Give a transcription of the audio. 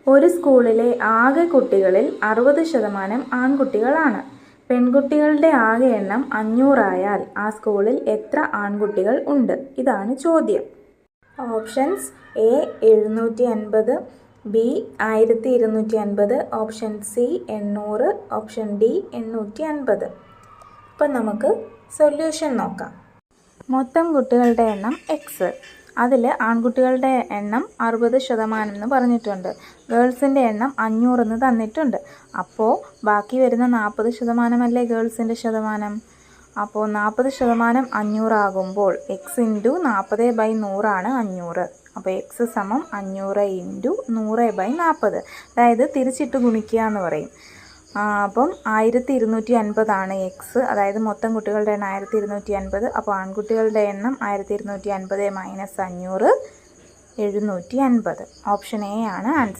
ഒരു സ്കൂളിലെ ആകെ കുട്ടികളിൽ 60% ആൺകുട്ടികളാണ്. പെൺകുട്ടികളുടെ ആകെ എണ്ണം 500 ആയാൽ ആ സ്കൂളിൽ എത്ര ആൺകുട്ടികൾ ഉണ്ട്? ഇതാണ് ചോദ്യം. Options: A 750, B 1250, option C 800, option D 850. അപ്പം നമുക്ക് സൊല്യൂഷൻ നോക്കാം. മൊത്തം കുട്ടികളുടെ എണ്ണം എക്സ്. അതിൽ ആൺകുട്ടികളുടെ എണ്ണം 60% എന്ന് പറഞ്ഞിട്ടുണ്ട്. ഗേൾസിൻ്റെ എണ്ണം 500 എന്ന് തന്നിട്ടുണ്ട്. അപ്പോൾ ബാക്കി വരുന്ന 40% അല്ലേ ഗേൾസിൻ്റെ ശതമാനം. അപ്പോൾ 40% 500 ആകുമ്പോൾ എക്സ് ഇൻറ്റു 40/100 ആണ് 500. അപ്പോൾ എക്സ് സമം 500 ഇൻറ്റു 100/40. അതായത് തിരിച്ചിട്ട് ഗുണിക്കുക എന്ന് പറയും. അപ്പം 1250 ആണ് എക്സ്. അതായത് മൊത്തം കുട്ടികളുടെ എണ്ണം 1250. അപ്പോൾ ആൺകുട്ടികളുടെ എണ്ണം 1250 - 500 750. ഓപ്ഷൻ എ ആണ് ആൻസർ.